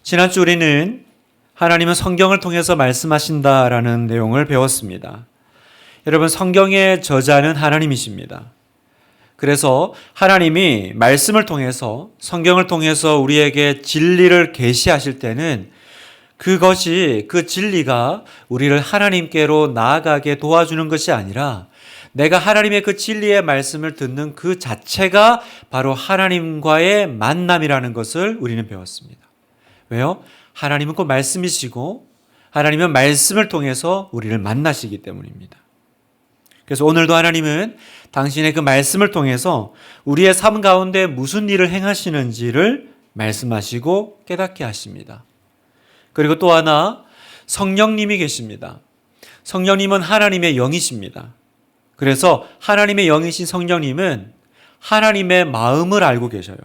지난주 우리는 하나님은 성경을 통해서 말씀하신다라는 내용을 배웠습니다. 여러분, 성경의 저자는 하나님이십니다. 그래서 하나님이 말씀을 통해서, 성경을 통해서 우리에게 진리를 계시하실 때는 그 진리가 우리를 하나님께로 나아가게 도와주는 것이 아니라 내가 하나님의 그 진리의 말씀을 듣는 그 자체가 바로 하나님과의 만남이라는 것을 우리는 배웠습니다. 왜요? 하나님은 그 말씀이시고 하나님은 말씀을 통해서 우리를 만나시기 때문입니다. 그래서 오늘도 하나님은 당신의 그 말씀을 통해서 우리의 삶 가운데 무슨 일을 행하시는지를 말씀하시고 깨닫게 하십니다. 그리고 또 하나, 성령님이 계십니다. 성령님은 하나님의 영이십니다. 그래서 하나님의 영이신 성령님은 하나님의 마음을 알고 계셔요.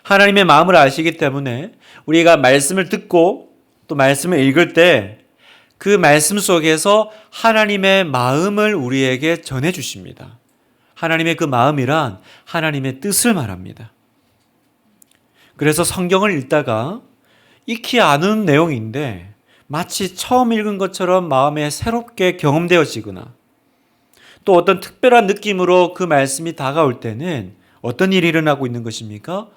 하나님의 마음을 아시기 때문에 우리가 말씀을 듣고 또 말씀을 읽을 때 그 말씀 속에서 하나님의 마음을 우리에게 전해 주십니다. 하나님의 그 마음이란 하나님의 뜻을 말합니다. 그래서 성경을 읽다가 익히 아는 내용인데 마치 처음 읽은 것처럼 마음에 새롭게 경험되어지거나 또 어떤 특별한 느낌으로 그 말씀이 다가올 때는 어떤 일이 일어나고 있는 것입니까?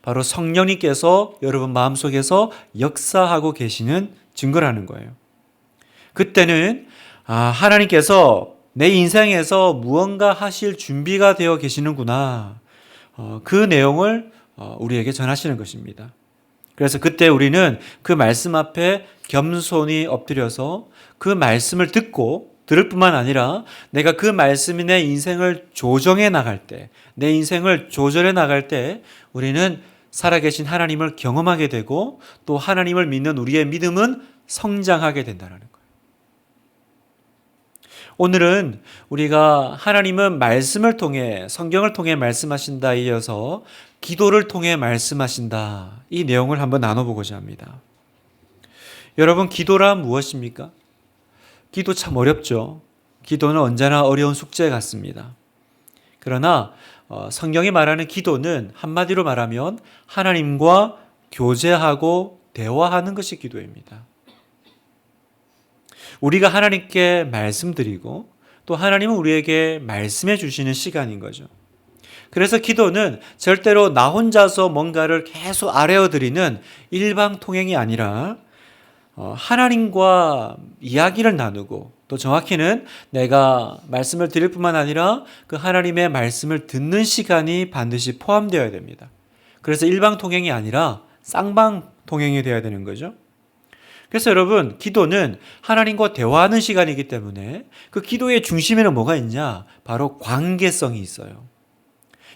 바로 성령님께서 여러분 마음속에서 역사하고 계시는 증거라는 거예요. 그때는 하나님께서 내 인생에서 무언가 하실 준비가 되어 계시는구나. 그 내용을 우리에게 전하시는 것입니다. 그래서 그때 우리는 그 말씀 앞에 겸손히 엎드려서 그 말씀을 듣고 들을 뿐만 아니라 내가 그 말씀이 내 인생을 조정해 나갈 때, 내 인생을 조절해 나갈 때 우리는 살아계신 하나님을 경험하게 되고 또 하나님을 믿는 우리의 믿음은 성장하게 된다는 거예요. 오늘은 우리가 하나님은 말씀을 통해, 성경을 통해 말씀하신다 이어서 기도를 통해 말씀하신다, 이 내용을 한번 나눠보고자 합니다. 여러분, 기도란 무엇입니까? 기도 참 어렵죠. 기도는 언제나 어려운 숙제 같습니다. 그러나 성경이 말하는 기도는 한마디로 말하면 하나님과 교제하고 대화하는 것이 기도입니다. 우리가 하나님께 말씀드리고 또 하나님은 우리에게 말씀해 주시는 시간인 거죠. 그래서 기도는 절대로 나 혼자서 뭔가를 계속 아뢰어드리는 일방통행이 아니라 하나님과 이야기를 나누고 또 정확히는 내가 말씀을 드릴 뿐만 아니라 그 하나님의 말씀을 듣는 시간이 반드시 포함되어야 됩니다. 그래서 일방통행이 아니라 쌍방통행이 되어야 되는 거죠. 그래서 여러분, 기도는 하나님과 대화하는 시간이기 때문에 그 기도의 중심에는 뭐가 있냐? 바로 관계성이 있어요.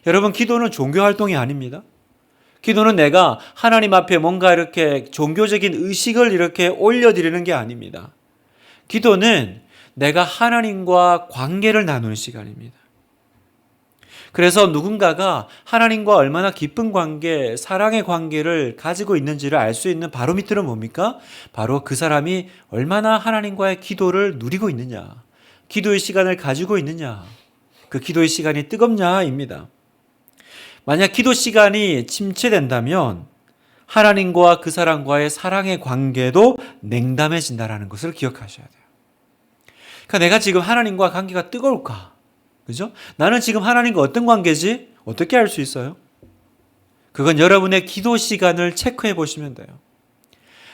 여러분, 기도는 종교 활동이 아닙니다. 기도는 내가 하나님 앞에 뭔가 이렇게 종교적인 의식을 이렇게 올려드리는 게 아닙니다. 기도는 내가 하나님과 관계를 나누는 시간입니다. 그래서 누군가가 하나님과 얼마나 깊은 관계, 사랑의 관계를 가지고 있는지를 알 수 있는 바로미터는 뭡니까? 바로 그 사람이 얼마나 하나님과의 기도를 누리고 있느냐, 기도의 시간을 가지고 있느냐, 그 기도의 시간이 뜨겁냐입니다. 만약 기도 시간이 침체된다면 하나님과 그 사람과의 사랑의 관계도 냉담해진다는 것을 기억하셔야 돼요. 그러니까 내가 지금 하나님과 관계가 뜨거울까? 그죠? 나는 지금 하나님과 어떤 관계지? 어떻게 알 수 있어요? 그건 여러분의 기도 시간을 체크해 보시면 돼요.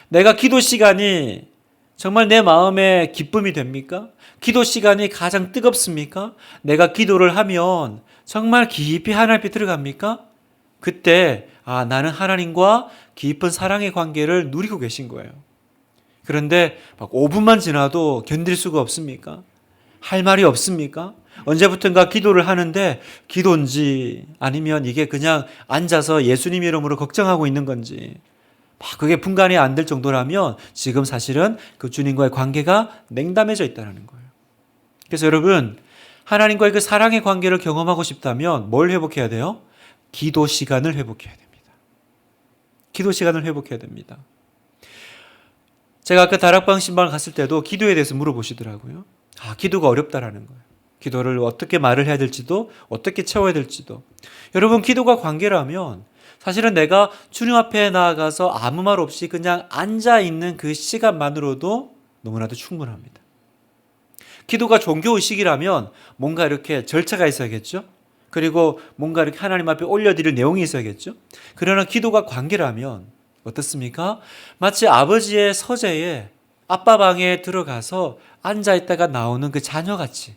내가 기도 시간이 정말 내 마음에 기쁨이 됩니까? 기도 시간이 가장 뜨겁습니까? 내가 기도를 하면 정말 깊이 하나님 앞에 들어갑니까? 그때 나는 하나님과 깊은 사랑의 관계를 누리고 계신 거예요. 그런데 막 5분만 지나도 견딜 수가 없습니까? 할 말이 없습니까? 언제부턴가 기도를 하는데 기도인지 아니면 이게 그냥 앉아서 예수님 이름으로 걱정하고 있는 건지 막 그게 분간이 안 될 정도라면 지금 사실은 그 주님과의 관계가 냉담해져 있다는 거예요. 그래서 여러분, 하나님과의 그 사랑의 관계를 경험하고 싶다면 뭘 회복해야 돼요? 기도 시간을 회복해야 됩니다. 기도 시간을 회복해야 됩니다. 제가 아까 다락방 신방을 갔을 때도 기도에 대해서 물어보시더라고요. 기도가 어렵다라는 거예요. 기도를 어떻게 말을 해야 될지도 어떻게 채워야 될지도. 여러분, 기도가 관계라면 사실은 내가 주님 앞에 나아가서 아무 말 없이 그냥 앉아 있는 그 시간만으로도 너무나도 충분합니다. 기도가 종교의식이라면 뭔가 이렇게 절차가 있어야겠죠? 그리고 뭔가 이렇게 하나님 앞에 올려드릴 내용이 있어야겠죠? 그러나 기도가 관계라면 어떻습니까? 마치 아버지의 서재에 아빠 방에 들어가서 앉아있다가 나오는 그 자녀같이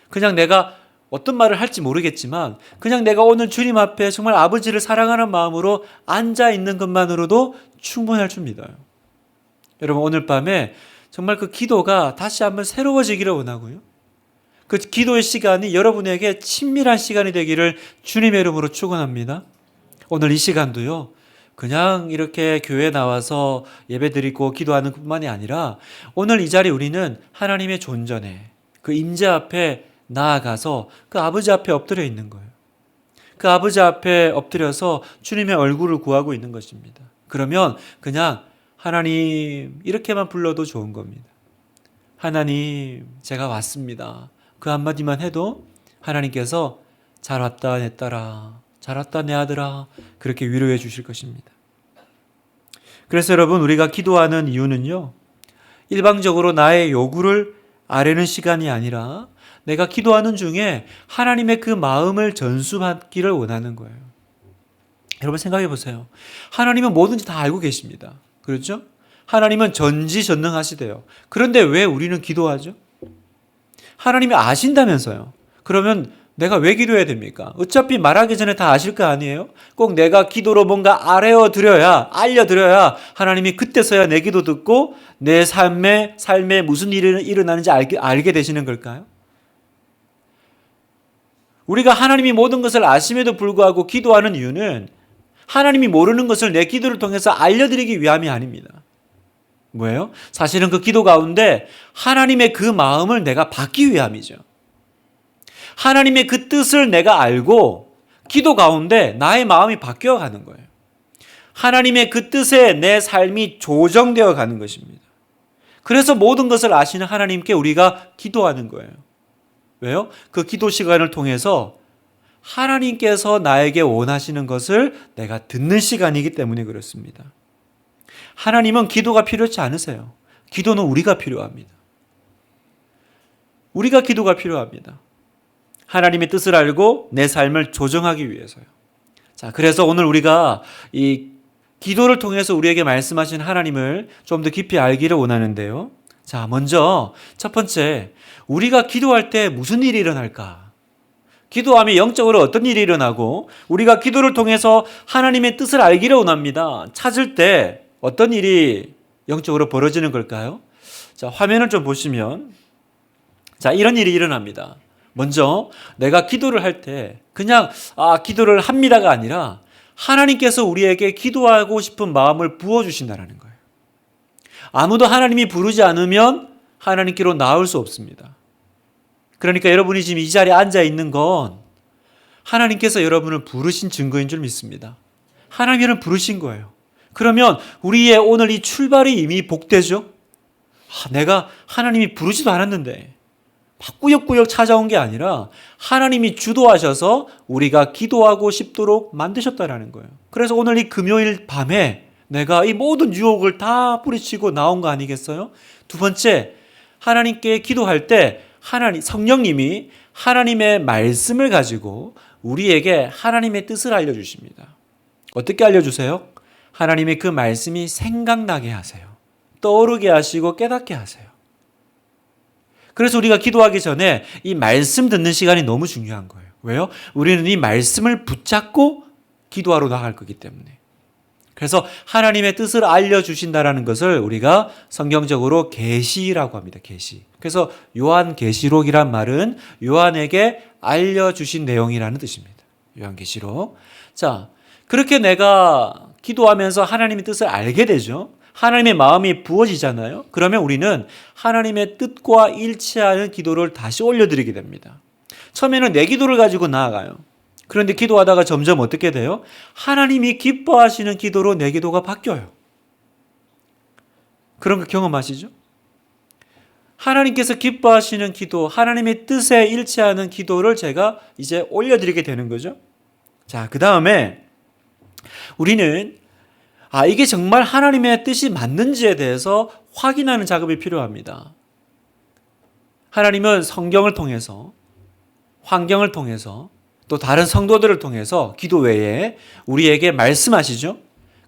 그냥 내가 어떤 말을 할지 모르겠지만 그냥 내가 오늘 주님 앞에 정말 아버지를 사랑하는 마음으로 앉아있는 것만으로도 충분할 줍니다. 여러분 오늘 밤에 정말 그 기도가 다시 한번 새로워지기를 원하고요. 그 기도의 시간이 여러분에게 친밀한 시간이 되기를 주님의 이름으로 축원합니다. 오늘 이 시간도요. 그냥 이렇게 교회에 나와서 예배드리고 기도하는 것만이 아니라 오늘 이 자리 우리는 하나님의 존전에 그 임재 앞에 나아가서 그 아버지 앞에 엎드려 있는 거예요. 그 아버지 앞에 엎드려서 주님의 얼굴을 구하고 있는 것입니다. 그러면 그냥 하나님 이렇게만 불러도 좋은 겁니다. 하나님 제가 왔습니다. 그 한마디만 해도 하나님께서 잘 왔다 내 딸아, 잘 왔다 내 아들아 그렇게 위로해 주실 것입니다. 그래서 여러분 우리가 기도하는 이유는요. 일방적으로 나의 요구를 아뢰는 시간이 아니라 내가 기도하는 중에 하나님의 그 마음을 전수받기를 원하는 거예요. 여러분 생각해 보세요. 하나님은 뭐든지 다 알고 계십니다. 그렇죠? 하나님은 전지전능하시대요. 그런데 왜 우리는 기도하죠? 하나님이 아신다면서요. 그러면 내가 왜 기도해야 됩니까? 어차피 말하기 전에 다 아실 거 아니에요? 꼭 내가 기도로 뭔가 알려드려야 하나님이 그때서야 내 기도 듣고 내 삶에 무슨 일이 일어나는지 알게 되시는 걸까요? 우리가 하나님이 모든 것을 아심에도 불구하고 기도하는 이유는 하나님이 모르는 것을 내 기도를 통해서 알려드리기 위함이 아닙니다. 뭐예요? 사실은 그 기도 가운데 하나님의 그 마음을 내가 받기 위함이죠. 하나님의 그 뜻을 내가 알고 기도 가운데 나의 마음이 바뀌어 가는 거예요. 하나님의 그 뜻에 내 삶이 조정되어 가는 것입니다. 그래서 모든 것을 아시는 하나님께 우리가 기도하는 거예요. 왜요? 그 기도 시간을 통해서 하나님께서 나에게 원하시는 것을 내가 듣는 시간이기 때문에 그렇습니다. 하나님은 기도가 필요치 않으세요. 기도는 우리가 필요합니다. 우리가 기도가 필요합니다. 하나님의 뜻을 알고 내 삶을 조정하기 위해서요. 자, 그래서 오늘 우리가 이 기도를 통해서 우리에게 말씀하신 하나님을 좀 더 깊이 알기를 원하는데요. 자, 먼저 첫 번째, 우리가 기도할 때 무슨 일이 일어날까? 기도하면 영적으로 어떤 일이 일어나고 우리가 기도를 통해서 하나님의 뜻을 알기를 원합니다. 찾을 때 어떤 일이 영적으로 벌어지는 걸까요? 자, 화면을 좀 보시면 자, 이런 일이 일어납니다. 먼저 내가 기도를 할 때 그냥 기도를 합니다가 아니라 하나님께서 우리에게 기도하고 싶은 마음을 부어주신다는 거예요. 아무도 하나님이 부르지 않으면 하나님께로 나올 수 없습니다. 그러니까 여러분이 지금 이 자리에 앉아 있는 건 하나님께서 여러분을 부르신 증거인 줄 믿습니다. 하나님이 여러분을 부르신 거예요. 그러면 우리의 오늘 이 출발이 이미 복되죠? 내가 하나님이 부르지도 않았는데 막 꾸역꾸역 찾아온 게 아니라 하나님이 주도하셔서 우리가 기도하고 싶도록 만드셨다는 거예요. 그래서 오늘 이 금요일 밤에 내가 이 모든 유혹을 다 뿌리치고 나온 거 아니겠어요? 두 번째, 하나님께 기도할 때 성령님이 하나님의 말씀을 가지고 우리에게 하나님의 뜻을 알려주십니다. 어떻게 알려주세요? 하나님의 그 말씀이 생각나게 하세요. 떠오르게 하시고 깨닫게 하세요. 그래서 우리가 기도하기 전에 이 말씀 듣는 시간이 너무 중요한 거예요. 왜요? 우리는 이 말씀을 붙잡고 기도하러 나갈 거기 때문에. 그래서 하나님의 뜻을 알려주신다는 것을 우리가 성경적으로 계시라고 합니다. 계시. 그래서 요한계시록이란 말은 요한에게 알려주신 내용이라는 뜻입니다. 요한계시록. 자, 그렇게 내가 기도하면서 하나님의 뜻을 알게 되죠. 하나님의 마음이 부어지잖아요. 그러면 우리는 하나님의 뜻과 일치하는 기도를 다시 올려드리게 됩니다. 처음에는 내 기도를 가지고 나아가요. 그런데 기도하다가 점점 어떻게 돼요? 하나님이 기뻐하시는 기도로 내 기도가 바뀌어요. 그런 거 경험하시죠? 하나님께서 기뻐하시는 기도, 하나님의 뜻에 일치하는 기도를 제가 이제 올려드리게 되는 거죠. 자, 그 다음에 우리는 이게 정말 하나님의 뜻이 맞는지에 대해서 확인하는 작업이 필요합니다. 하나님은 성경을 통해서, 환경을 통해서, 또 다른 성도들을 통해서 기도 외에 우리에게 말씀하시죠.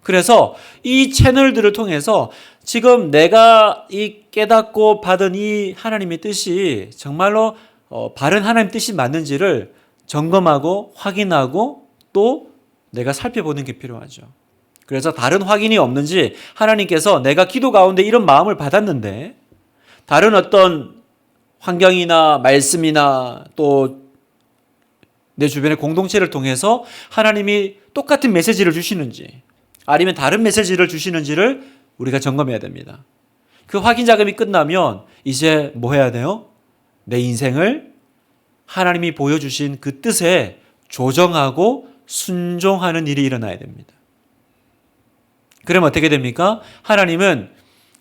그래서 이 채널들을 통해서 지금 내가 이 깨닫고 받은 이 하나님의 뜻이 정말로 바른 하나님 뜻이 맞는지를 점검하고 확인하고 또 내가 살펴보는 게 필요하죠. 그래서 다른 확인이 없는지 하나님께서 내가 기도 가운데 이런 마음을 받았는데 다른 어떤 환경이나 말씀이나 또 내 주변의 공동체를 통해서 하나님이 똑같은 메시지를 주시는지 아니면 다른 메시지를 주시는지를 우리가 점검해야 됩니다. 그 확인 작업이 끝나면 이제 뭐 해야 돼요? 내 인생을 하나님이 보여주신 그 뜻에 조정하고 순종하는 일이 일어나야 됩니다. 그러면 어떻게 됩니까? 하나님은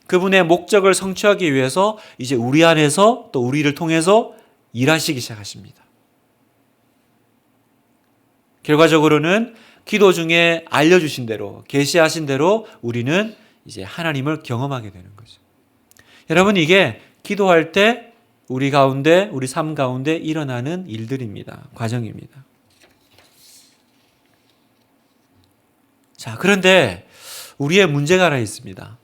그분의 목적을 성취하기 위해서 이제 우리 안에서 또 우리를 통해서 일하시기 시작하십니다. 결과적으로는 기도 중에 알려주신 대로, 계시하신 대로 우리는 이제 하나님을 경험하게 되는 거죠. 여러분, 이게 기도할 때 우리 가운데, 우리 삶 가운데 일어나는 일들입니다. 과정입니다. 자, 그런데 우리의 문제가 하나 있습니다.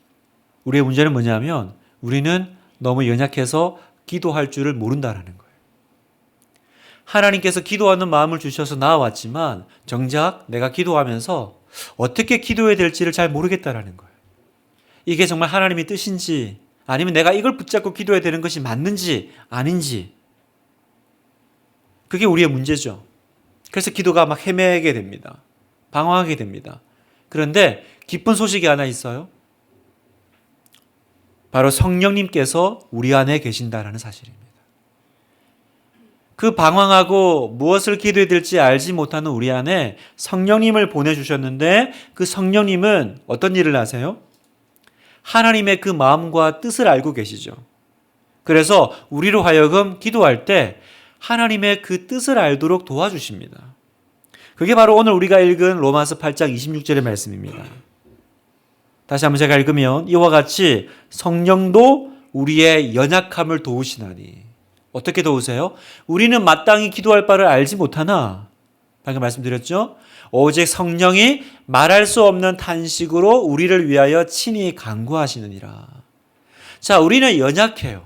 우리의 문제는 뭐냐면 우리는 너무 연약해서 기도할 줄을 모른다라는 거예요. 하나님께서 기도하는 마음을 주셔서 나아왔지만 정작 내가 기도하면서 어떻게 기도해야 될지를 잘 모르겠다라는 거예요. 이게 정말 하나님의 뜻인지 아니면 내가 이걸 붙잡고 기도해야 되는 것이 맞는지 아닌지 그게 우리의 문제죠. 그래서 기도가 막 헤매게 됩니다. 방황하게 됩니다. 그런데 기쁜 소식이 하나 있어요. 바로 성령님께서 우리 안에 계신다라는 사실입니다. 그 방황하고 무엇을 기도해야 될지 알지 못하는 우리 안에 성령님을 보내주셨는데 그 성령님은 어떤 일을 하세요? 하나님의 그 마음과 뜻을 알고 계시죠. 그래서 우리로 하여금 기도할 때 하나님의 그 뜻을 알도록 도와주십니다. 그게 바로 오늘 우리가 읽은 로마서 8장 26절의 말씀입니다. 다시 한번 제가 읽으면 이와 같이 성령도 우리의 연약함을 도우시나니. 어떻게 도우세요? 우리는 마땅히 기도할 바를 알지 못하나 방금 말씀드렸죠? 오직 성령이 말할 수 없는 탄식으로 우리를 위하여 친히 간구하시느니라. 자, 우리는 연약해요.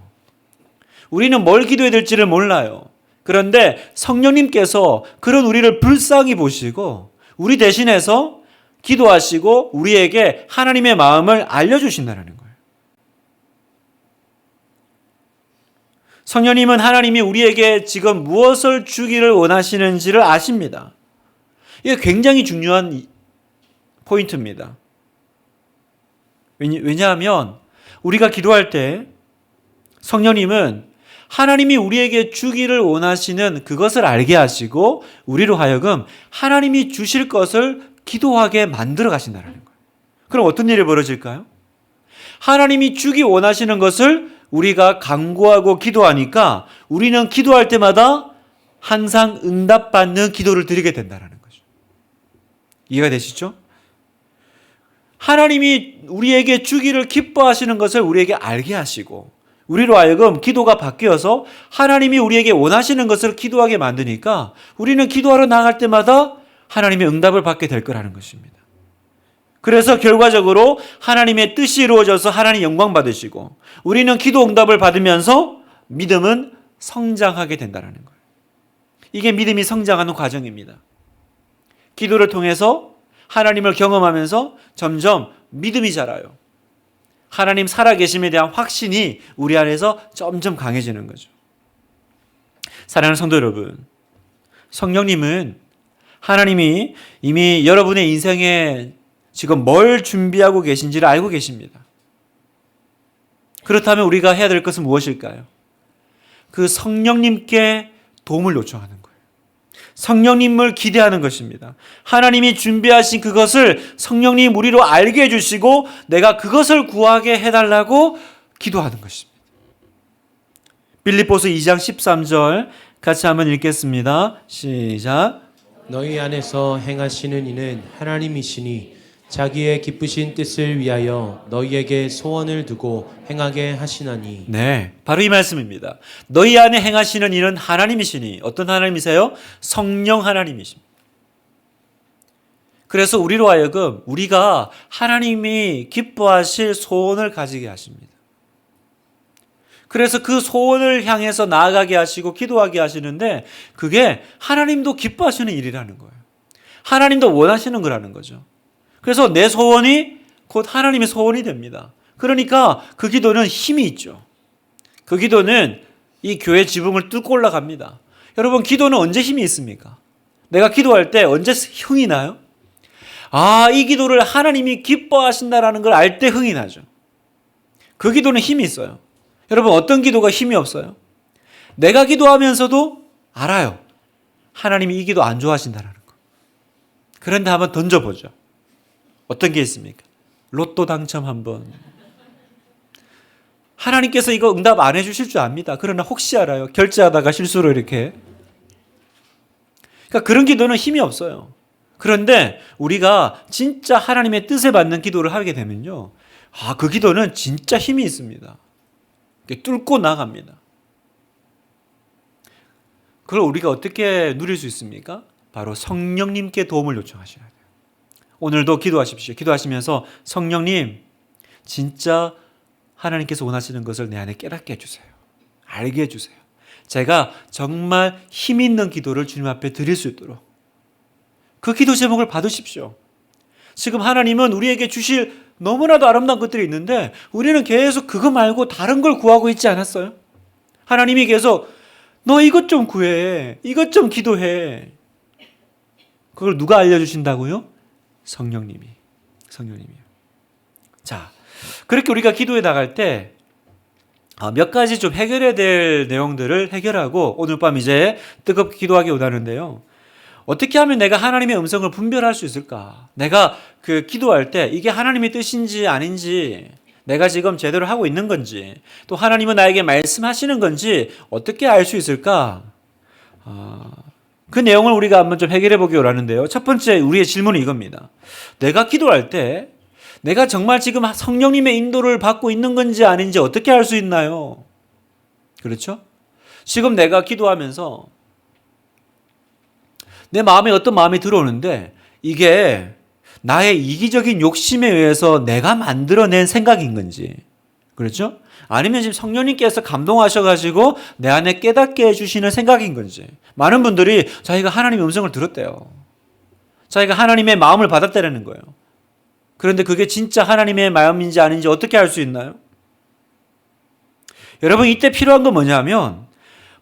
우리는 뭘 기도해야 될지를 몰라요. 그런데 성령님께서 그런 우리를 불쌍히 보시고 우리 대신해서 기도하시고 우리에게 하나님의 마음을 알려주신다는 거예요. 성령님은 하나님이 우리에게 지금 무엇을 주기를 원하시는지를 아십니다. 이게 굉장히 중요한 포인트입니다. 왜냐하면 우리가 기도할 때 성령님은 하나님이 우리에게 주기를 원하시는 그것을 알게 하시고 우리로 하여금 하나님이 주실 것을 기도하게 만들어 가신다는 거예요. 그럼 어떤 일이 벌어질까요? 하나님이 주기 원하시는 것을 우리가 간구하고 기도하니까 우리는 기도할 때마다 항상 응답받는 기도를 드리게 된다는 거죠. 이해가 되시죠? 하나님이 우리에게 주기를 기뻐하시는 것을 우리에게 알게 하시고 우리로 하여금 기도가 바뀌어서 하나님이 우리에게 원하시는 것을 기도하게 만드니까 우리는 기도하러 나갈 때마다 하나님의 응답을 받게 될 거라는 것입니다. 그래서 결과적으로 하나님의 뜻이 이루어져서 하나님 영광 받으시고 우리는 기도 응답을 받으면서 믿음은 성장하게 된다는 거예요. 이게 믿음이 성장하는 과정입니다. 기도를 통해서 하나님을 경험하면서 점점 믿음이 자라요. 하나님 살아계심에 대한 확신이 우리 안에서 점점 강해지는 거죠. 사랑하는 성도 여러분, 성령님은 하나님이 이미 여러분의 인생에 지금 뭘 준비하고 계신지를 알고 계십니다. 그렇다면 우리가 해야 될 것은 무엇일까요? 그 성령님께 도움을 요청하는 거예요. 성령님을 기대하는 것입니다. 하나님이 준비하신 그것을 성령님 우리로 알게 해주시고 내가 그것을 구하게 해달라고 기도하는 것입니다. 빌립보서 2장 13절 같이 한번 읽겠습니다. 시작. 너희 안에서 행하시는 이는 하나님이시니 자기의 기쁘신 뜻을 위하여 너희에게 소원을 두고 행하게 하시나니. 네, 바로 이 말씀입니다. 너희 안에 행하시는 일은 하나님이시니. 어떤 하나님이세요? 성령 하나님이십니다. 그래서 우리로 하여금 우리가 하나님이 기뻐하실 소원을 가지게 하십니다. 그래서 그 소원을 향해서 나아가게 하시고 기도하게 하시는데 그게 하나님도 기뻐하시는 일이라는 거예요. 하나님도 원하시는 거라는 거죠. 그래서 내 소원이 곧 하나님의 소원이 됩니다. 그러니까 그 기도는 힘이 있죠. 그 기도는 이 교회 지붕을 뚫고 올라갑니다. 여러분, 기도는 언제 힘이 있습니까? 내가 기도할 때 언제 흥이 나요? 아, 이 기도를 하나님이 기뻐하신다라는 걸 알 때 흥이 나죠. 그 기도는 힘이 있어요. 여러분, 어떤 기도가 힘이 없어요? 내가 기도하면서도 알아요. 하나님이 이 기도 안 좋아하신다라는 거. 그런데 한번 던져보죠. 어떤 게 있습니까? 로또 당첨 한번. 하나님께서 이거 응답 안 해주실 줄 압니다. 그러나 혹시 알아요. 결제하다가 실수로 이렇게. 그러니까 그런 기도는 힘이 없어요. 그런데 우리가 진짜 하나님의 뜻에 맞는 기도를 하게 되면요. 아, 그 기도는 진짜 힘이 있습니다. 뚫고 나갑니다. 그걸 우리가 어떻게 누릴 수 있습니까? 바로 성령님께 도움을 요청하셔야 돼요. 오늘도 기도하십시오. 기도하시면서 성령님, 진짜 하나님께서 원하시는 것을 내 안에 깨닫게 해주세요. 알게 해주세요. 제가 정말 힘 있는 기도를 주님 앞에 드릴 수 있도록 그 기도 제목을 받으십시오. 지금 하나님은 우리에게 주실 너무나도 아름다운 것들이 있는데 우리는 계속 그거 말고 다른 걸 구하고 있지 않았어요? 하나님이 계속 너 이것 좀 구해. 이것 좀 기도해. 그걸 누가 알려주신다고요? 성령님이요. 자, 그렇게 우리가 기도에 나갈 때 몇 가지 좀 해결해야 될 내용들을 해결하고 오늘 밤 이제 뜨겁게 기도하기 원하는데요. 어떻게 하면 내가 하나님의 음성을 분별할 수 있을까? 내가 그 기도할 때 이게 하나님의 뜻인지 아닌지, 내가 지금 제대로 하고 있는 건지, 또 하나님은 나에게 말씀하시는 건지 어떻게 알 수 있을까? 그 내용을 우리가 한번 좀 해결해 보기 원하는데요. 첫 번째 우리의 질문은 이겁니다. 내가 기도할 때 내가 정말 지금 성령님의 인도를 받고 있는 건지 아닌지 어떻게 알 수 있나요? 그렇죠? 지금 내가 기도하면서 내 마음에 어떤 마음이 들어오는데 이게 나의 이기적인 욕심에 의해서 내가 만들어낸 생각인 건지, 그렇죠? 아니면 지금 성령님께서 감동하셔가지고 내 안에 깨닫게 해주시는 생각인 건지. 많은 분들이 자기가 하나님의 음성을 들었대요. 자기가 하나님의 마음을 받았다는 거예요. 그런데 그게 진짜 하나님의 마음인지 아닌지 어떻게 알 수 있나요? 여러분, 이때 필요한 건 뭐냐면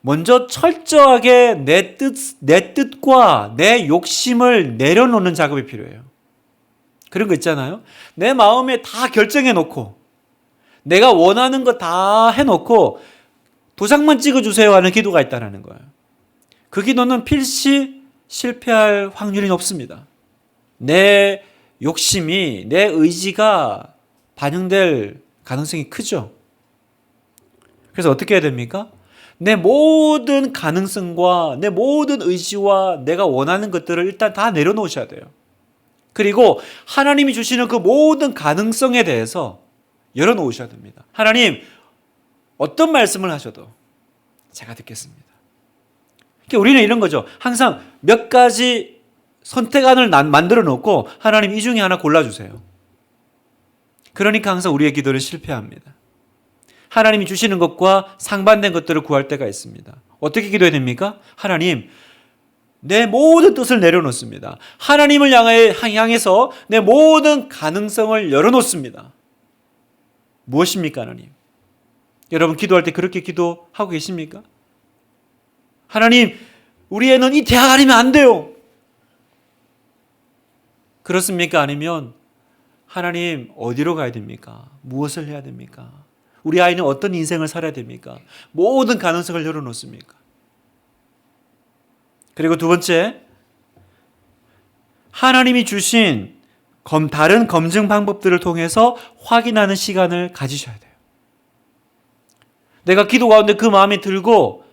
먼저 철저하게 내 뜻과 내 욕심을 내려놓는 작업이 필요해요. 그런 거 있잖아요. 내 마음에 다 결정해 놓고 내가 원하는 거 다 해놓고 도장만 찍어주세요 하는 기도가 있다는 거예요. 그 기도는 필시 실패할 확률이 높습니다. 내 욕심이, 내 의지가 반영될 가능성이 크죠. 그래서 어떻게 해야 됩니까? 내 모든 가능성과 내 모든 의지와 내가 원하는 것들을 일단 다 내려놓으셔야 돼요. 그리고 하나님이 주시는 그 모든 가능성에 대해서 열어놓으셔야 됩니다. 하나님, 어떤 말씀을 하셔도 제가 듣겠습니다. 그러니까 우리는 이런 거죠. 항상 몇 가지 선택안을 만들어 놓고 하나님 이 중에 하나 골라주세요. 그러니까 항상 우리의 기도는 실패합니다. 하나님이 주시는 것과 상반된 것들을 구할 때가 있습니다. 어떻게 기도해야 됩니까? 하나님, 내 모든 뜻을 내려놓습니다. 하나님을 향해서 내 모든 가능성을 열어놓습니다. 무엇입니까, 하나님? 여러분, 기도할 때 그렇게 기도하고 계십니까? 하나님, 우리 애는 이 대학 아니면 안 돼요. 그렇습니까? 아니면 하나님, 어디로 가야 됩니까? 무엇을 해야 됩니까? 우리 아이는 어떤 인생을 살아야 됩니까? 모든 가능성을 열어놓습니까? 그리고 두 번째, 하나님이 주신 다른 검증 방법들을 통해서 확인하는 시간을 가지셔야 돼요. 내가 기도 가운데 그 마음이 들고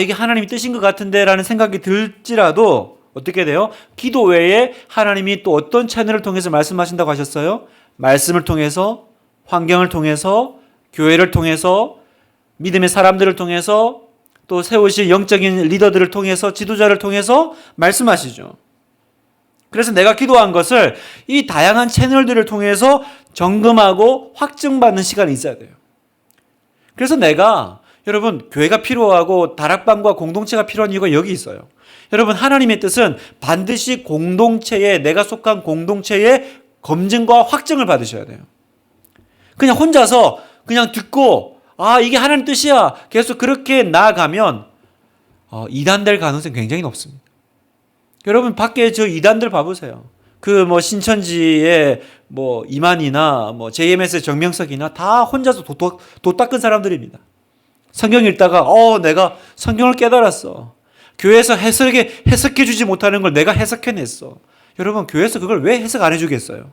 이게 하나님의 뜻인 것 같은데 라는 생각이 들지라도 어떻게 돼요? 기도 외에 하나님이 또 어떤 채널을 통해서 말씀하신다고 하셨어요? 말씀을 통해서, 환경을 통해서, 교회를 통해서, 믿음의 사람들을 통해서, 또 세우신 영적인 리더들을 통해서, 지도자를 통해서 말씀하시죠. 그래서 내가 기도한 것을 이 다양한 채널들을 통해서 점검하고 확증받는 시간이 있어야 돼요. 그래서 내가 여러분 교회가 필요하고 다락방과 공동체가 필요한 이유가 여기 있어요. 여러분 하나님의 뜻은 반드시 공동체에 내가 속한 공동체의 검증과 확증을 받으셔야 돼요. 그냥 혼자서 그냥 듣고 이게 하나님 뜻이야 계속 그렇게 나아가면 이단될 가능성이 굉장히 높습니다. 여러분 밖에 저 이단들 봐보세요. 그 뭐 신천지의 뭐 이만희나 뭐 JMS의 정명석이나 다 혼자서 도 닦은 사람들입니다. 성경 읽다가 내가 성경을 깨달았어. 교회에서 해석해 주지 못하는 걸 내가 해석해냈어. 여러분 교회에서 그걸 왜 해석 안 해주겠어요?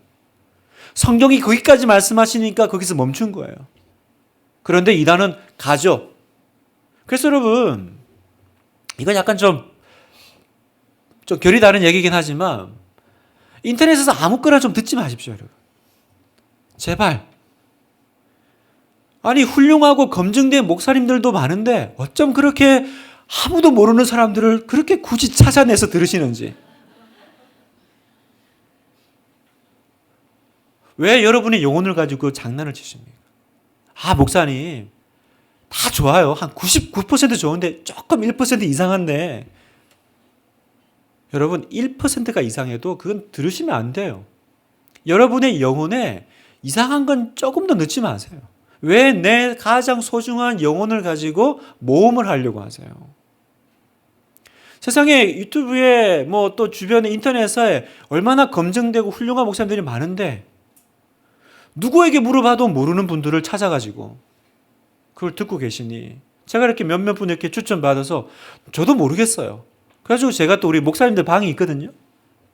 성경이 거기까지 말씀하시니까 거기서 멈춘 거예요. 그런데 이단은 가죠. 그래서 여러분 이건 약간 좀 결이 다른 얘기긴 하지만 인터넷에서 아무거나 좀 듣지 마십시오, 여러분. 제발. 아니 훌륭하고 검증된 목사님들도 많은데 어쩜 그렇게 아무도 모르는 사람들을 그렇게 굳이 찾아내서 들으시는지. 왜 여러분의 영혼을 가지고 장난을 치십니까? 목사님 다 좋아요. 한 99% 좋은데 조금 1% 이상한데 여러분 1%가 이상해도 그건 들으시면 안 돼요. 여러분의 영혼에 이상한 건 조금 더 넣지 마세요. 왜 내 가장 소중한 영혼을 가지고 모험을 하려고 하세요? 세상에 유튜브에 뭐 또 주변에 인터넷에 얼마나 검증되고 훌륭한 목사님들이 많은데 누구에게 물어봐도 모르는 분들을 찾아가지고 그걸 듣고 계시니 제가 이렇게 몇몇 분 이렇게 추천받아서 저도 모르겠어요. 그래가지고 제가 또 우리 목사님들 방이 있거든요.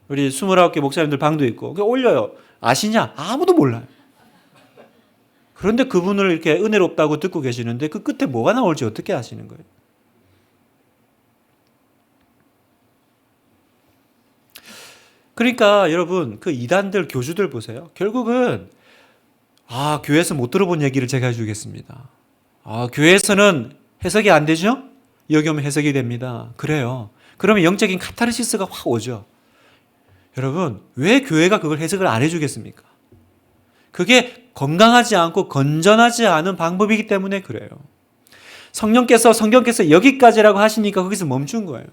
우리 29개 목사님들 방도 있고 그거 올려요. 아시냐? 아무도 몰라요. 그런데 그분을 이렇게 은혜롭다고 듣고 계시는데 그 끝에 뭐가 나올지 어떻게 아시는 거예요? 그러니까 여러분 그 이단들 교주들 보세요. 결국은 교회에서 못 들어본 얘기를 제가 해주겠습니다. 교회에서는 해석이 안 되죠? 여기 오면 해석이 됩니다. 그래요. 그러면 영적인 카타르시스가 확 오죠. 여러분 왜 교회가 그걸 해석을 안 해주겠습니까? 그게 건강하지 않고 건전하지 않은 방법이기 때문에 그래요. 성령께서 여기까지라고 하시니까 거기서 멈춘 거예요.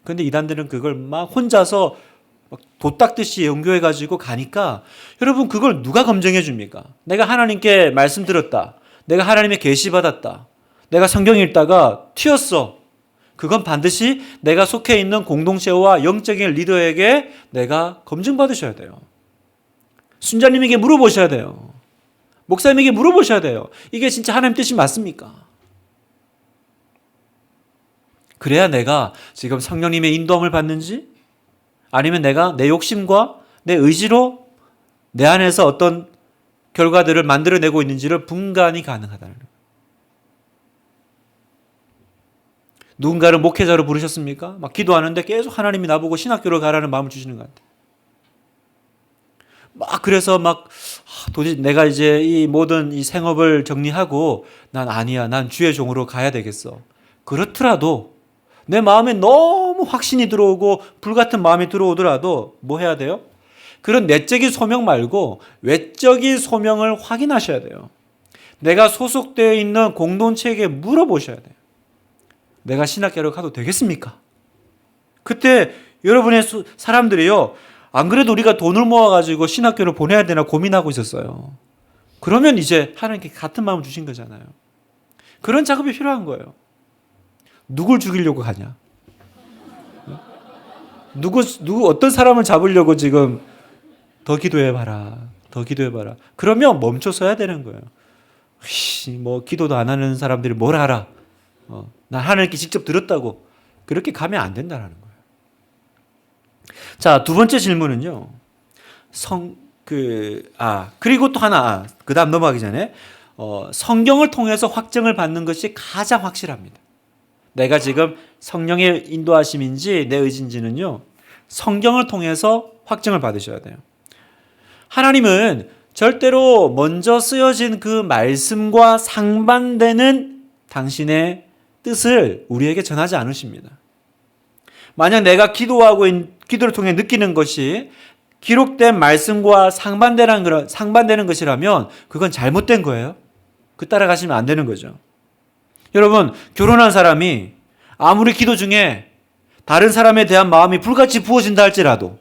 그런데 이단들은 그걸 막 혼자서 도 닦듯이 연구해가지고 가니까 여러분 그걸 누가 검증해 줍니까? 내가 하나님께 말씀 들었다. 내가 하나님의 계시 받았다. 내가 성경 읽다가 튀었어. 그건 반드시 내가 속해 있는 공동체와 영적인 리더에게 내가 검증받으셔야 돼요. 순자님에게 물어보셔야 돼요. 목사님에게 물어보셔야 돼요. 이게 진짜 하나님 뜻이 맞습니까? 그래야 내가 지금 성령님의 인도함을 받는지 아니면 내가 내 욕심과 내 의지로 내 안에서 어떤 결과들을 만들어내고 있는지를 분간이 가능하다는 거예요. 누군가를 목회자로 부르셨습니까? 막 기도하는데 계속 하나님이 나보고 신학교로 가라는 마음을 주시는 것 같아요. 그래서 도대체 내가 이제 이 모든 이 생업을 정리하고 난 주의 종으로 가야 되겠어. 그렇더라도 내 마음에 너무 확신이 들어오고 불같은 마음이 들어오더라도 뭐 해야 돼요? 그런 내적인 소명 말고 외적인 소명을 확인하셔야 돼요. 내가 소속되어 있는 공동체에게 물어보셔야 돼요. 내가 신학교로 가도 되겠습니까? 그때 여러분의 사람들이요. 안 그래도 우리가 돈을 모아가지고 신학교를 보내야 되나 고민하고 있었어요. 그러면 이제 하나님께 같은 마음을 주신 거잖아요. 그런 작업이 필요한 거예요. 누굴 죽이려고 가냐? 누구 어떤 사람을 잡으려고 지금 더 기도해봐라. 더 기도해봐라. 그러면 멈춰서야 되는 거예요. 뭐 기도도 안 하는 사람들이 뭘 알아? 난 하나님께 직접 들었다고. 그렇게 가면 안 된다는 거예요. 자, 두 번째 질문은요. 그리고 또 하나, 그 다음 넘어가기 전에, 성경을 통해서 확증을 받는 것이 가장 확실합니다. 내가 지금 성령의 인도하심인지 내 의지인지는요, 성경을 통해서 확증을 받으셔야 돼요. 하나님은 절대로 먼저 쓰여진 그 말씀과 상반되는 당신의 뜻을 우리에게 전하지 않으십니다. 만약 내가 기도를 통해 느끼는 것이 기록된 말씀과 상반되는 것이라면 그건 잘못된 거예요. 그 따라가시면 안 되는 거죠. 여러분, 결혼한 사람이 아무리 기도 중에 다른 사람에 대한 마음이 불같이 부어진다 할지라도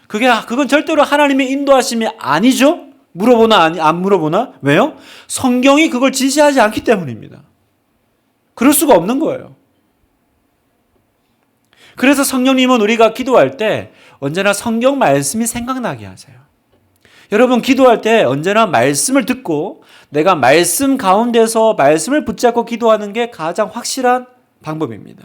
그건 절대로 하나님의 인도하심이 아니죠? 물어보나 안 물어보나? 왜요? 성경이 그걸 지시하지 않기 때문입니다. 그럴 수가 없는 거예요. 그래서 성령님은 우리가 기도할 때 언제나 성경 말씀이 생각나게 하세요. 여러분, 기도할 때 언제나 말씀을 듣고 내가 말씀 가운데서 말씀을 붙잡고 기도하는 게 가장 확실한 방법입니다.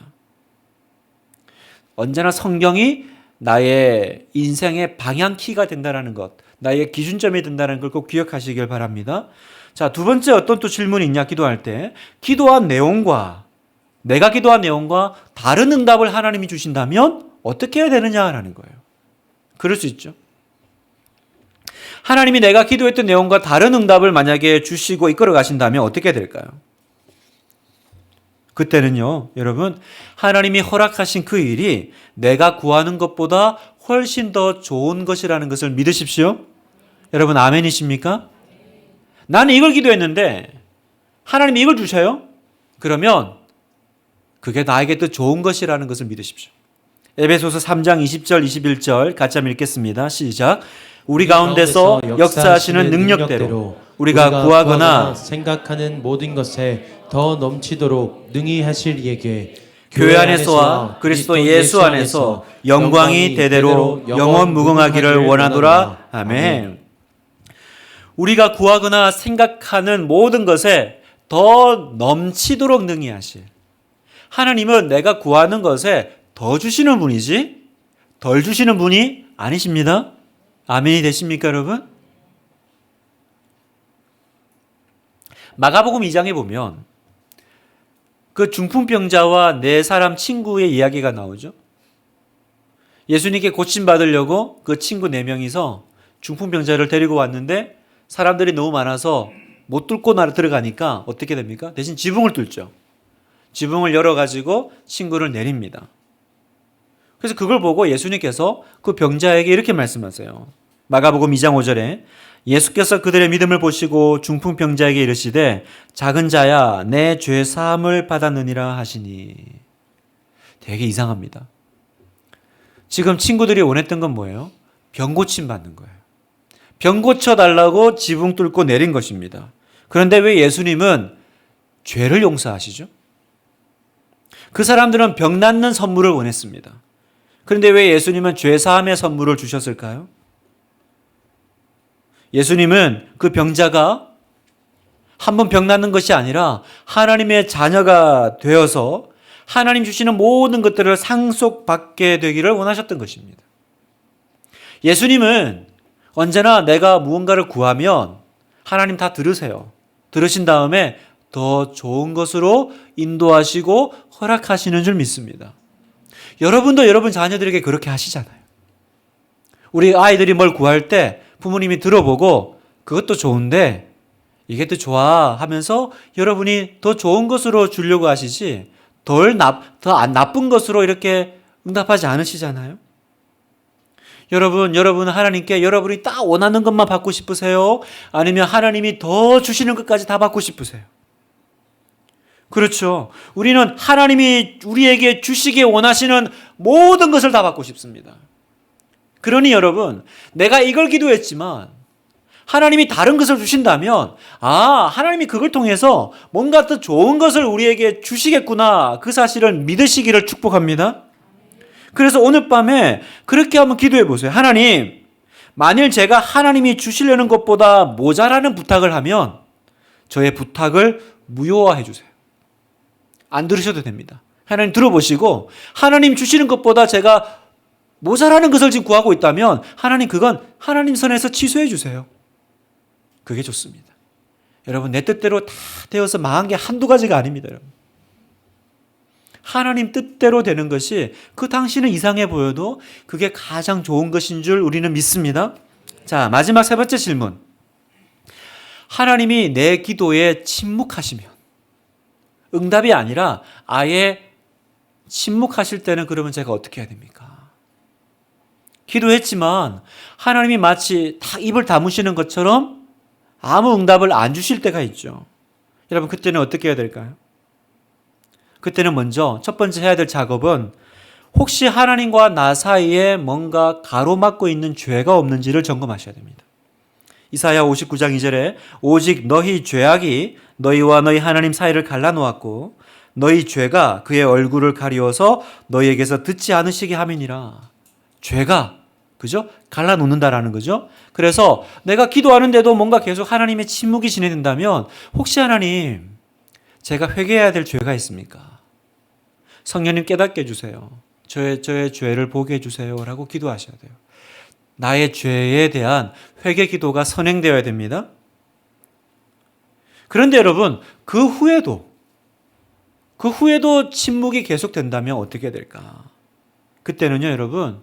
언제나 성경이 나의 인생의 방향키가 된다는 것, 나의 기준점이 된다는 걸 꼭 기억하시길 바랍니다. 자, 두 번째 어떤 또 질문이 있냐, 기도할 때. 내가 기도한 내용과 다른 응답을 하나님이 주신다면 어떻게 해야 되느냐라는 거예요. 그럴 수 있죠. 하나님이 내가 기도했던 내용과 다른 응답을 만약에 주시고 이끌어 가신다면 어떻게 될까요? 그때는요, 여러분, 하나님이 허락하신 그 일이 내가 구하는 것보다 훨씬 더 좋은 것이라는 것을 믿으십시오. 여러분, 아멘이십니까? 나는 이걸 기도했는데 하나님이 이걸 주셔요? 그러면 그게 나에게 더 좋은 것이라는 것을 믿으십시오. 에베소서 3장 20절 21절 같이 한번 읽겠습니다. 시작. 우리 가운데서 역사하시는 능력대로 우리가 구하거나 생각하는 모든 것에 더 넘치도록 능히 하실 이에게 교회 안에서와 그리스도 예수 안에서 영광이 대대로 영원 무궁하기를 원하노라. 아멘. 우리가 구하거나 생각하는 모든 것에 더 넘치도록 능히 하실. 하나님은 내가 구하는 것에 더 주시는 분이지 덜 주시는 분이 아니십니다. 아멘이 되십니까, 여러분? 마가복음 2장에 보면 그 중풍병자와 네 사람 친구의 이야기가 나오죠. 예수님께 고침받으려고 그 친구 4명이서 중풍병자를 데리고 왔는데 사람들이 너무 많아서 못 뚫고 들어가니까 어떻게 됩니까? 대신 지붕을 뚫죠. 지붕을 열어가지고 친구를 내립니다. 그래서 그걸 보고 예수님께서 그 병자에게 이렇게 말씀하세요. 마가복음 2장 5절에 예수께서 그들의 믿음을 보시고 중풍병자에게 이르시되 작은 자야 내 죄 사함을 받았느니라 하시니. 되게 이상합니다. 지금 친구들이 원했던 건 뭐예요? 병 고침 받는 거예요. 병 고쳐달라고 지붕 뚫고 내린 것입니다. 그런데 왜 예수님은 죄를 용서하시죠? 그 사람들은 병 낫는 선물을 원했습니다. 그런데 왜 예수님은 죄 사함의 선물을 주셨을까요? 예수님은 그 병자가 한 번 병 낫는 것이 아니라 하나님의 자녀가 되어서 하나님 주시는 모든 것들을 상속받게 되기를 원하셨던 것입니다. 예수님은 언제나 내가 무언가를 구하면 하나님 다 들으세요. 들으신 다음에 더 좋은 것으로 인도하시고 허락하시는 줄 믿습니다. 여러분도 여러분 자녀들에게 그렇게 하시잖아요. 우리 아이들이 뭘 구할 때 부모님이 들어보고 그것도 좋은데 이게 더 좋아 하면서 여러분이 더 좋은 것으로 주려고 하시지 더 나쁜 것으로 이렇게 응답하지 않으시잖아요. 여러분 하나님께 여러분이 딱 원하는 것만 받고 싶으세요? 아니면 하나님이 더 주시는 것까지 다 받고 싶으세요? 그렇죠. 우리는 하나님이 우리에게 주시기 원하시는 모든 것을 다 받고 싶습니다. 그러니 여러분, 내가 이걸 기도했지만 하나님이 다른 것을 주신다면 하나님이 그걸 통해서 뭔가 더 좋은 것을 우리에게 주시겠구나, 그 사실을 믿으시기를 축복합니다. 그래서 오늘 밤에 그렇게 한번 기도해 보세요. 하나님, 만일 제가 하나님이 주시려는 것보다 모자라는 부탁을 하면 저의 부탁을 무효화해 주세요. 안 들으셔도 됩니다. 하나님 들어보시고 하나님 주시는 것보다 제가 모자라는 것을 지금 구하고 있다면 하나님 그건 하나님 선에서 취소해 주세요. 그게 좋습니다. 여러분, 내 뜻대로 다 되어서 망한 게 한두 가지가 아닙니다. 여러분. 하나님 뜻대로 되는 것이 그 당시는 이상해 보여도 그게 가장 좋은 것인 줄 우리는 믿습니다. 자, 마지막 세 번째 질문. 하나님이 내 기도에 침묵하시면, 응답이 아니라 아예 침묵하실 때는 그러면 제가 어떻게 해야 됩니까? 기도했지만 하나님이 마치 다 입을 다무시는 것처럼 아무 응답을 안 주실 때가 있죠. 여러분, 그때는 어떻게 해야 될까요? 그때는 먼저 첫 번째 해야 될 작업은 혹시 하나님과 나 사이에 뭔가 가로막고 있는 죄가 없는지를 점검하셔야 됩니다. 이사야 59장 2절에 오직 너희 죄악이 너희와 너희 하나님 사이를 갈라놓았고 너희 죄가 그의 얼굴을 가리워서 너희에게서 듣지 않으시게 함이니라. 죄가, 그죠? 갈라놓는다라는 거죠. 그래서 내가 기도하는데도 뭔가 계속 하나님의 침묵이 진행된다면 혹시 하나님, 제가 회개해야 될 죄가 있습니까? 성령님 깨닫게 해주세요. 저의 죄를 보게 해주세요 라고 기도하셔야 돼요. 나의 죄에 대한 회개 기도가 선행되어야 됩니다. 그런데 여러분, 그 후에도 침묵이 계속된다면 어떻게 될까? 그때는요, 여러분,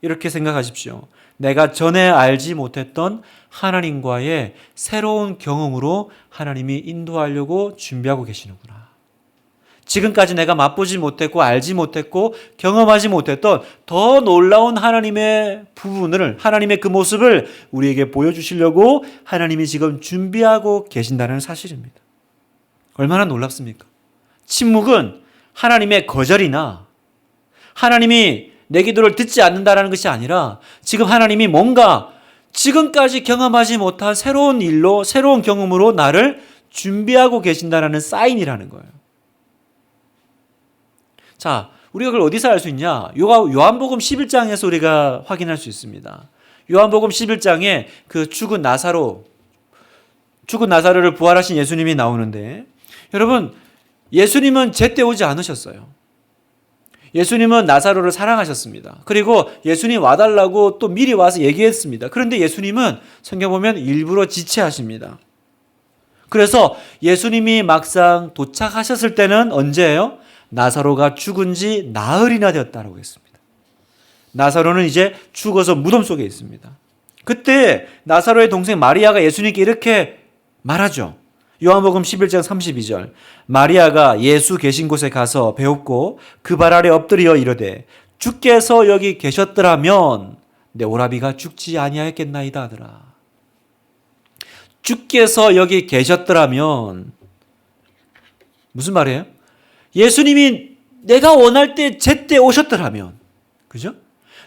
이렇게 생각하십시오. 내가 전에 알지 못했던 하나님과의 새로운 경험으로 하나님이 인도하려고 준비하고 계시는구나. 지금까지 내가 맛보지 못했고 알지 못했고 경험하지 못했던 더 놀라운 하나님의 부분을, 하나님의 그 모습을 우리에게 보여주시려고 하나님이 지금 준비하고 계신다는 사실입니다. 얼마나 놀랍습니까? 침묵은 하나님의 거절이나 하나님이 내 기도를 듣지 않는다는 것이 아니라 지금 하나님이 뭔가 지금까지 경험하지 못한 새로운 일로, 새로운 경험으로 나를 준비하고 계신다는 사인이라는 거예요. 자, 우리가 그걸 어디서 알 수 있냐? 요한복음 11장에서 우리가 확인할 수 있습니다. 요한복음 11장에 그 죽은 나사로를 부활하신 예수님이 나오는데, 여러분, 예수님은 제때 오지 않으셨어요. 예수님은 나사로를 사랑하셨습니다. 그리고 예수님 와달라고 또 미리 와서 얘기했습니다. 그런데 예수님은 성경 보면 일부러 지체하십니다. 그래서 예수님이 막상 도착하셨을 때는 언제예요? 나사로가 죽은 지 나흘이나 되었다고 했습니다. 나사로는 이제 죽어서 무덤 속에 있습니다. 그때 나사로의 동생 마리아가 예수님께 이렇게 말하죠. 요한복음 11장 32절. 마리아가 예수 계신 곳에 가서 배웠고 그 발 아래 엎드려 이르되 주께서 여기 계셨더라면 내 오라비가 죽지 아니하였겠나이다 하더라. 주께서 여기 계셨더라면 무슨 말이에요? 예수님이 내가 원할 때 제때 오셨더라면, 그죠?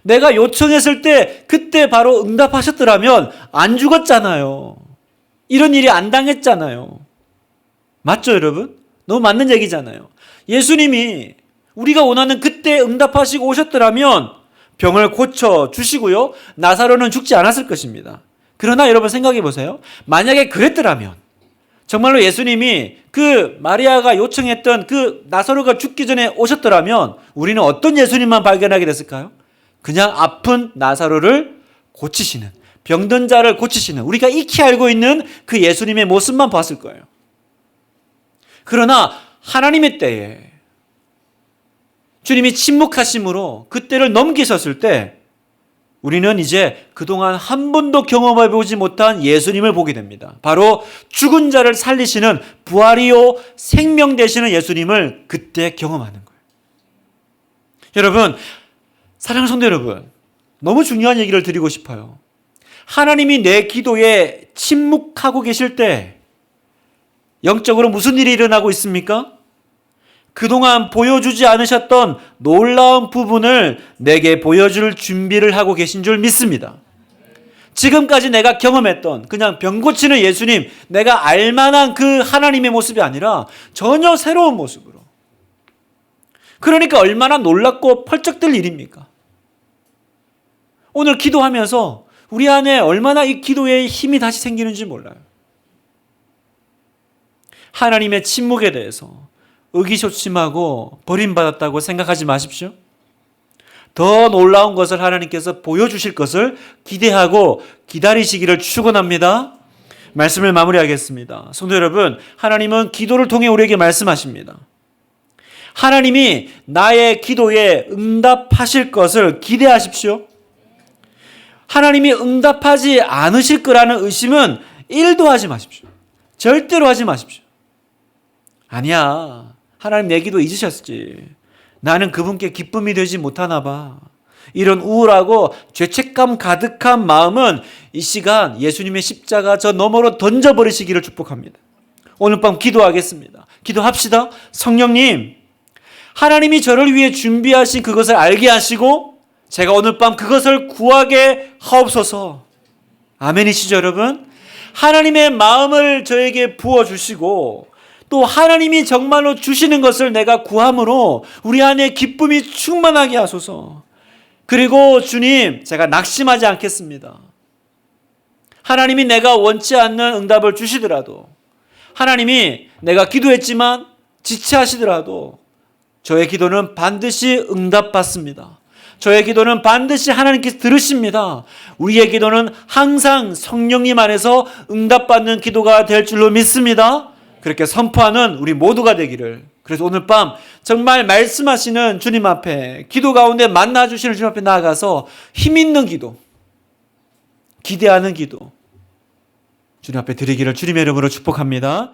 내가 요청했을 때 그때 바로 응답하셨더라면 안 죽었잖아요. 이런 일이 안 당했잖아요. 맞죠, 여러분? 너무 맞는 얘기잖아요. 예수님이 우리가 원하는 그때 응답하시고 오셨더라면 병을 고쳐 주시고요, 나사로는 죽지 않았을 것입니다. 그러나 여러분 생각해 보세요. 만약에 그랬더라면, 정말로 예수님이 그 마리아가 요청했던 그 나사로가 죽기 전에 오셨더라면 우리는 어떤 예수님만 발견하게 됐을까요? 그냥 아픈 나사로를 고치시는, 병든 자를 고치시는, 우리가 익히 알고 있는 그 예수님의 모습만 봤을 거예요. 그러나 하나님의 때에 주님이 침묵하심으로 그때를 넘기셨을 때 우리는 이제 그동안 한 번도 경험해보지 못한 예수님을 보게 됩니다. 바로 죽은 자를 살리시는, 부활이요 생명 되시는 예수님을 그때 경험하는 거예요. 여러분, 사랑하는 성도 여러분, 너무 중요한 얘기를 드리고 싶어요. 하나님이 내 기도에 침묵하고 계실 때 영적으로 무슨 일이 일어나고 있습니까? 그동안 보여주지 않으셨던 놀라운 부분을 내게 보여줄 준비를 하고 계신 줄 믿습니다. 지금까지 내가 경험했던 그냥 병 고치는 예수님, 내가 알만한 그 하나님의 모습이 아니라 전혀 새로운 모습으로. 그러니까 얼마나 놀랍고 펄쩍될 일입니까? 오늘 기도하면서 우리 안에 얼마나 이 기도에 힘이 다시 생기는지 몰라요. 하나님의 침묵에 대해서 의기소침하고 버림받았다고 생각하지 마십시오. 더 놀라운 것을 하나님께서 보여주실 것을 기대하고 기다리시기를 축원합니다. 말씀을 마무리하겠습니다. 성도 여러분, 하나님은 기도를 통해 우리에게 말씀하십니다. 하나님이 나의 기도에 응답하실 것을 기대하십시오. 하나님이 응답하지 않으실 거라는 의심은 1도 하지 마십시오. 절대로 하지 마십시오. 아니야. 하나님 내 기도 잊으셨지. 나는 그분께 기쁨이 되지 못하나 봐. 이런 우울하고 죄책감 가득한 마음은 이 시간 예수님의 십자가 저 너머로 던져버리시기를 축복합니다. 오늘 밤 기도하겠습니다. 기도합시다. 성령님, 하나님이 저를 위해 준비하신 그것을 알게 하시고 제가 오늘 밤 그것을 구하게 하옵소서. 아멘이시죠, 여러분? 하나님의 마음을 저에게 부어주시고 또 하나님이 정말로 주시는 것을 내가 구함으로 우리 안에 기쁨이 충만하게 하소서. 그리고 주님, 제가 낙심하지 않겠습니다. 하나님이 내가 원치 않는 응답을 주시더라도, 하나님이 내가 기도했지만 지체하시더라도 저의 기도는 반드시 응답받습니다. 저의 기도는 반드시 하나님께서 들으십니다. 우리의 기도는 항상 성령님 안에서 응답받는 기도가 될 줄로 믿습니다. 그렇게 선포하는 우리 모두가 되기를. 그래서 오늘 밤 정말 말씀하시는 주님 앞에, 기도 가운데 만나주시는 주님 앞에 나아가서 힘 있는 기도, 기대하는 기도 주님 앞에 드리기를 주님의 이름으로 축복합니다.